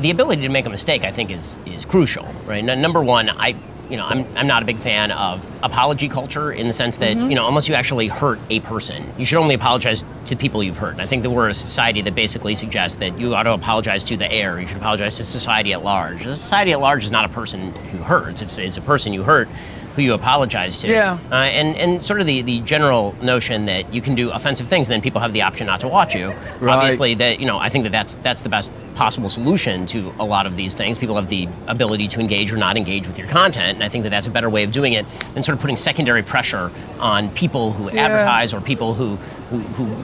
the ability to make a mistake, I think, is crucial, right? Number one, I'm not a big fan of apology culture in the sense that, unless you actually hurt a person, you should only apologize to people you've hurt. And I think that we're a society that basically suggests that you ought to apologize to the air, you should apologize to society at large. The society at large is not a person who hurts, it's a person you hurt who you apologize to. Yeah. And sort of the general notion that you can do offensive things and then people have the option not to watch you. Right. Obviously, I think that's the best possible solution to a lot of these things. People have the ability to engage or not engage with your content, and I think that that's a better way of doing it than sort of putting secondary pressure on people who advertise or people who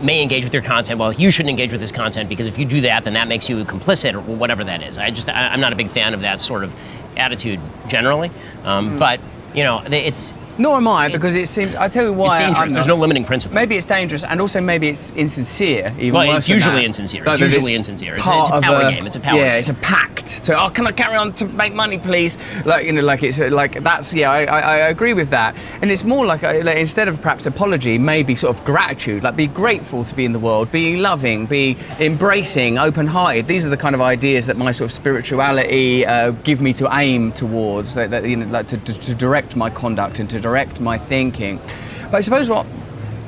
may engage with your content. Well, you shouldn't engage with this content because if you do that, then that makes you complicit or whatever that is. I'm not a big fan of that sort of attitude generally, but it's... Nor am I, because it seems, I tell you why. It's dangerous. There's no limiting principle. Maybe it's dangerous, and also maybe it's insincere. It's usually insincere. It's usually insincere. It's a power game. It's a power game. Yeah, it's a pact to, can I carry on to make money, please? I agree with that. And it's more like instead of perhaps apology, maybe sort of gratitude. Like, be grateful to be in the world, be loving, be embracing, open-hearted. These are the kind of ideas that my sort of spirituality give me to aim towards, to direct my conduct and to direct my thinking. But I suppose what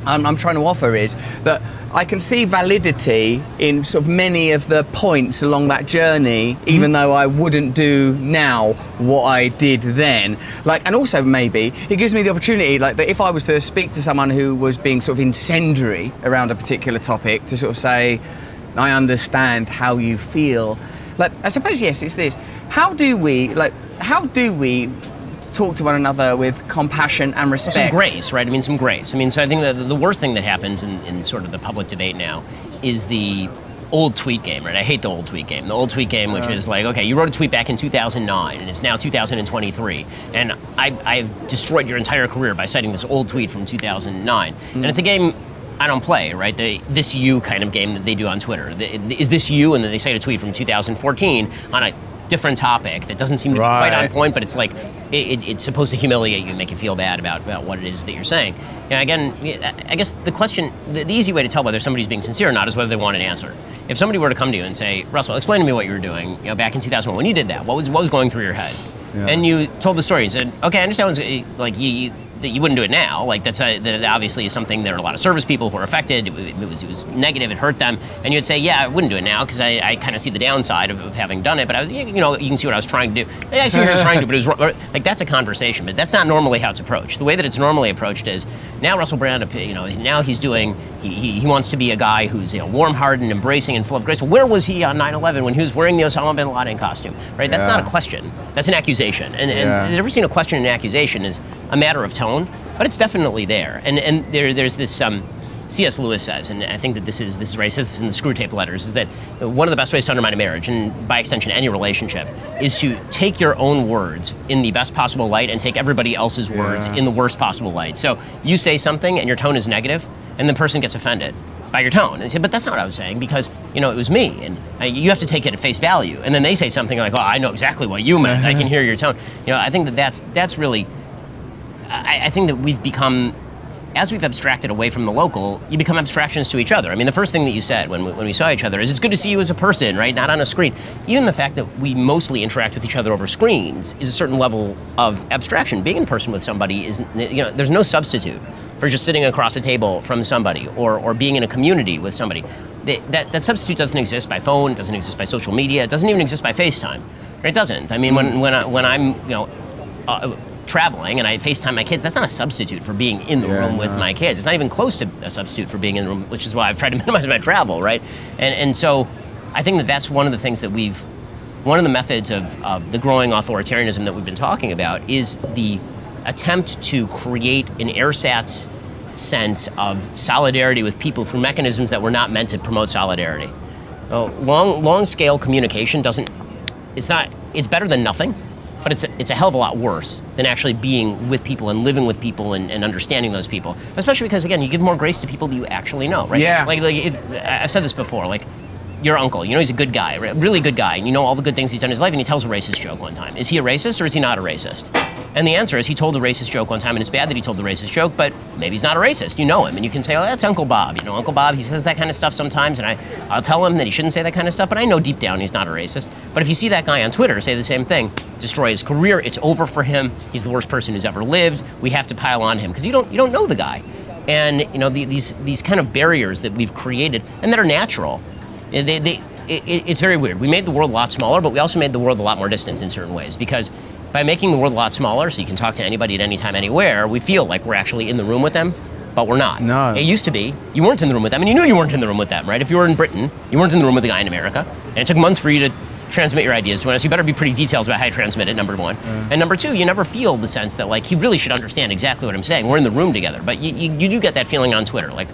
I'm trying to offer is that I can see validity in sort of many of the points along that journey, even though I wouldn't do now what I did then. And also maybe it gives me the opportunity, that if I was to speak to someone who was being sort of incendiary around a particular topic, to sort of say, I understand how you feel. I suppose, yes, it's this. How do we talk to one another with compassion and respect? Some grace, right? Some grace. So I think that the worst thing that happens in sort of the public debate now is the old tweet game, right? I hate the old tweet game. The old tweet game, which is okay, you wrote a tweet back in 2009, and it's now 2023, and I've destroyed your entire career by citing this old tweet from 2009. And it's a game I don't play, right? This you kind of game that they do on Twitter. Is this you? And then they cite a tweet from 2014 on a different topic that doesn't seem to be quite on point, but it's it's supposed to humiliate you and make you feel bad about what it is that you're saying. Again, I guess the question, the easy way to tell whether somebody's being sincere or not is whether they want an answer. If somebody were to come to you and say, Russell, explain to me what you were doing back in 2001 when you did that, what was going through your head? Yeah. And you told the story. You said, okay, I understand that you wouldn't do it now. That obviously is something. There are a lot of service people who are affected. It was negative. It hurt them. And you'd say, yeah, I wouldn't do it now because I kind of see the downside of having done it. But I was, you can see what I was trying to do. I see what you're trying to do, but it was wrong. That's a conversation. But that's not normally how it's approached. The way that it's normally approached is now Russell Brand. Now he's doing. He wants to be a guy who's warm-hearted and embracing and full of grace. Well, where was he on 9/11 when he was wearing the Osama bin Laden costume? Right. That's not a question. That's an accusation. And the difference between a question and an accusation is a matter of tone, but it's definitely there. And there's this C.S. Lewis says, and I think that this is right, he says this in the Screw Tape Letters, is that one of the best ways to undermine a marriage, and by extension any relationship, is to take your own words in the best possible light and take everybody else's words in the worst possible light. So you say something and your tone is negative, and the person gets offended by your tone. And they say, but that's not what I was saying, because it was me, and you have to take it at face value. And then they say something like, oh, I know exactly what you meant. I can hear your tone. I think that's really, I think that we've become, as we've abstracted away from the local, you become abstractions to each other. The first thing that you said when we saw each other is, it's good to see you as a person, right? Not on a screen. Even the fact that we mostly interact with each other over screens is a certain level of abstraction. Being in person with somebody is, there's no substitute for just sitting across a table from somebody or being in a community with somebody. That substitute doesn't exist by phone, it doesn't exist by social media, it doesn't even exist by FaceTime. It doesn't. When I'm traveling and I FaceTime my kids, that's not a substitute for being in the room with my kids. It's not even close to a substitute for being in the room, which is why I've tried to minimize my travel, right? And so I think that's one of the things that one of the methods of the growing authoritarianism that we've been talking about is the attempt to create an ersatz sense of solidarity with people through mechanisms that were not meant to promote solidarity. Long scale communication it's better than nothing, but it's a hell of a lot worse than actually being with people and living with people and understanding those people. Especially because, again, you give more grace to people that you actually know, right? Yeah. If I've said this before, your uncle, he's a good guy, really good guy, and you know all the good things he's done in his life, and he tells a racist joke one time. Is he a racist or is he not a racist? And the answer is he told a racist joke one time, and it's bad that he told the racist joke, but maybe he's not a racist. You know him, and you can say, oh, that's Uncle Bob. You know, Uncle Bob, he says that kind of stuff sometimes, and I'll tell him that he shouldn't say that kind of stuff, but I know deep down he's not a racist. But if you see that guy on Twitter say the same thing, destroy his career, it's over for him, he's the worst person who's ever lived, we have to pile on him, because you don't know the guy. And you know, these kind of barriers that we've created, and that are natural, it's very weird. We made the world a lot smaller, but we also made the world a lot more distant in certain ways, because by making the world a lot smaller, so you can talk to anybody at any time, anywhere, we feel like we're actually in the room with them, but we're not. No. It used to be, you weren't in the room with them, and you knew you weren't in the room with them, right? If you were in Britain, you weren't in the room with the guy in America, and it took months for you to transmit your ideas to us. You better be pretty detailed about how you transmit it, number one. And number two, you never feel the sense that, like, he really should understand exactly what I'm saying. We're in the room together, but you do get that feeling on Twitter, like,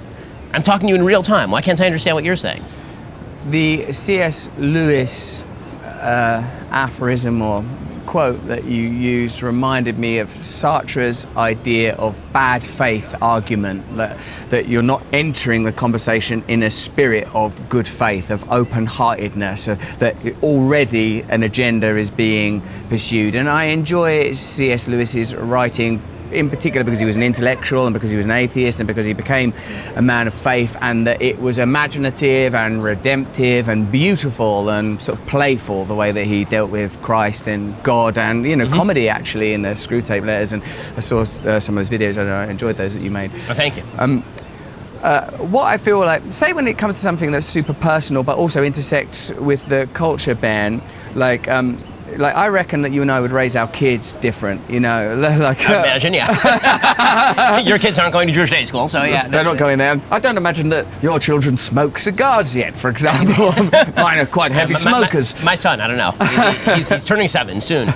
I'm talking to you in real time. Why can't I understand what you're saying? The C.S. Lewis aphorism or quote that you used reminded me of Sartre's idea of bad faith argument, that you're not entering the conversation in a spirit of good faith, of open-heartedness, that already an agenda is being pursued. And I enjoy C.S. Lewis's writing, in particular because he was an intellectual and because he was an atheist and because he became a man of faith, and that it was imaginative and redemptive and beautiful and sort of playful, the way that he dealt with Christ and God, and, you know, comedy actually in the Screwtape Letters. And I saw some of those videos and I enjoyed those that you made. Oh, thank you. What I feel like, say when it comes to something that's super personal but also intersects with the culture, Ben, like I reckon that you and I would raise our kids different, you know. Like, I imagine, yeah. Your kids aren't going to Jewish day school, so yeah. They're not going there. I don't imagine that your children smoke cigars yet, for example. Mine are quite heavy smokers. My son, I don't know. He's turning 7 soon.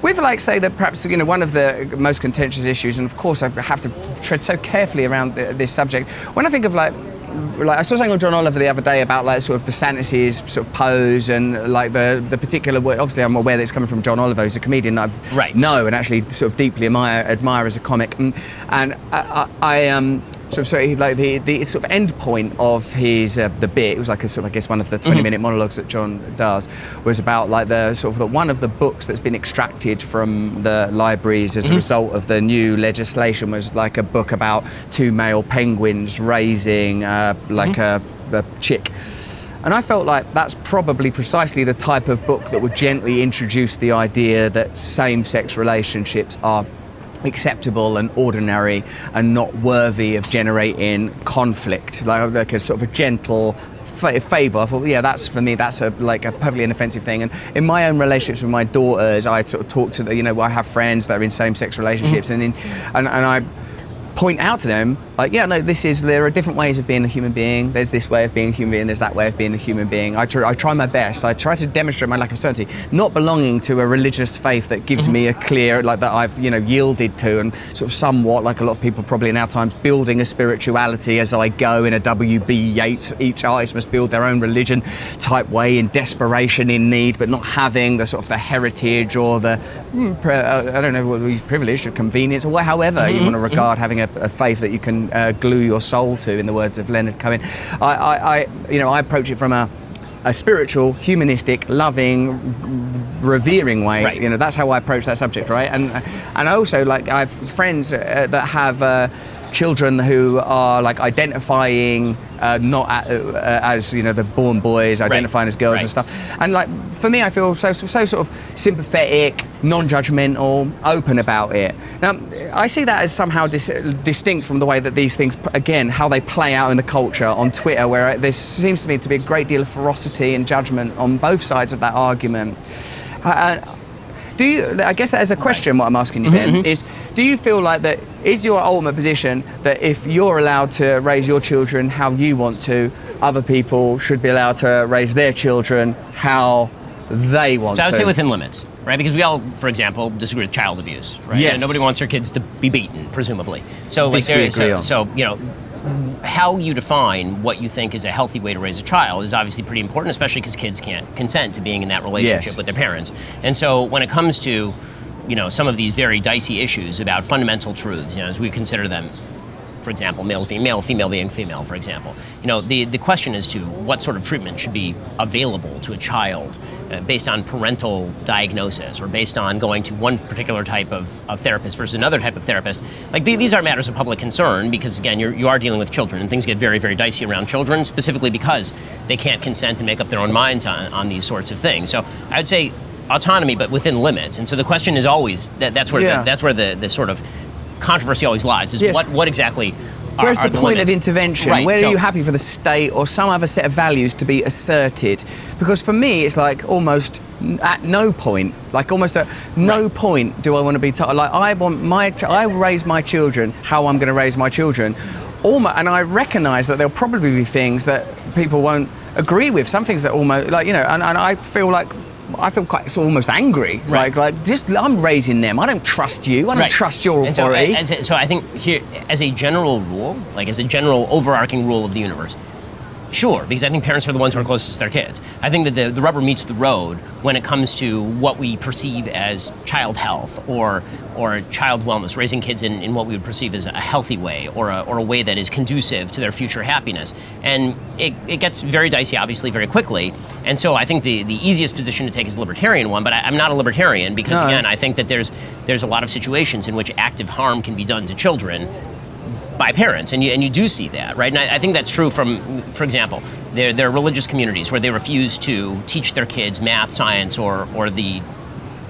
With, like, say that perhaps, you know, one of the most contentious issues, and of course I have to tread so carefully around this subject, when I think of like I saw something on John Oliver the other day about, like, sort of DeSantis's sort of pose and, like, the particular way. Obviously I'm aware that it's coming from John Oliver, who's a comedian that I know and actually sort of deeply admire as a comic, and I sort of say, like, the sort of end point of his the bit, it was like a sort of, I guess, one of the 20-minute monologues that John does, was about, like, the sort of one of the books that's been extracted from the libraries as a result of the new legislation was, like, a book about 2 male penguins raising like a chick. And I felt like that's probably precisely the type of book that would gently introduce the idea that same-sex relationships are acceptable and ordinary and not worthy of generating conflict, like a sort of a gentle fable. I thought, yeah, that's, for me, that's a perfectly inoffensive thing. And in my own relationships with my daughters, I sort of talk to I have friends that are in same-sex relationships, and I point out to them, like, yeah, no, there are different ways of being a human being. There's this way of being a human being, there's that way of being a human being. I try my best. I try to demonstrate my lack of certainty, not belonging to a religious faith that gives me a clear, like, that I've, yielded to, and sort of somewhat, like a lot of people probably in our times, building a spirituality as I go in a W.B. Yeats, each artist must build their own religion type way, in desperation, in need, but not having the sort of the heritage or the, I don't know, what these privilege or convenience or however you want to regard having a faith that you can glue your soul to, in the words of Leonard Cohen. I approach it from a spiritual, humanistic, loving, revering way. Right. That's how I approach that subject, right? And I also, like, I have friends that have children who are, like, identifying not as the born boys, identifying as girls and stuff. And, like, for me, I feel so sort of sympathetic, non-judgmental, open about it. Now, I see that as somehow distinct from the way that these things, again, how they play out in the culture on Twitter, where there seems to me to be a great deal of ferocity and judgment on both sides of that argument. Do you, I guess as a question, what I'm asking you then is, do you feel like that is your ultimate position that if you're allowed to raise your children how you want to, other people should be allowed to raise their children how they want to? So I would say within limits, right? Because we all, for example, disagree with child abuse, right? Yes. And nobody wants their kids to be beaten, presumably. So, like, so how you define what you think is a healthy way to raise a child is obviously pretty important, especially because kids can't consent to being in that relationship with their parents. And so when it comes to, some of these very dicey issues about fundamental truths, as we consider them, for example, males being male, female being female, for example. The question as to what sort of treatment should be available to a child based on parental diagnosis or based on going to one particular type of therapist versus another type of therapist. Like these are matters of public concern because, again, you are dealing with children and things get very, very dicey around children, specifically because they can't consent and make up their own minds on these sorts of things. So I would say autonomy, but within limits. And so the question is always, that's where the sort of controversy always lies, is what exactly Where's the point limits? of intervention? Right, Where are you happy for the state or some other set of values to be asserted? Because for me, it's like almost at no point, point do I want to be told. Like I raise my children how I'm going to raise my children. And I recognise that there'll probably be things that people won't agree with. Some things that almost, and I feel quite sort of almost angry. Right. I'm raising them. I don't trust you. I don't trust your authority. So I think here, as a general rule, as a general overarching rule of the universe, sure, because I think parents are the ones who are closest to their kids. I think that the rubber meets the road when it comes to what we perceive as child health or child wellness, raising kids in what we would perceive as a healthy way or a way that is conducive to their future happiness. And it gets very dicey, obviously, very quickly. And so I think the easiest position to take is a libertarian one, but I'm not a libertarian because, again, I think that there's a lot of situations in which active harm can be done to children by parents, and you do see that, right? And I think that's true from, for example, there are religious communities where they refuse to teach their kids math, science, or the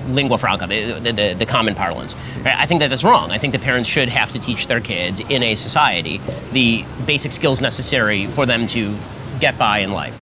lingua franca, the common parlance. I think that's wrong. I think the parents should have to teach their kids in a society the basic skills necessary for them to get by in life.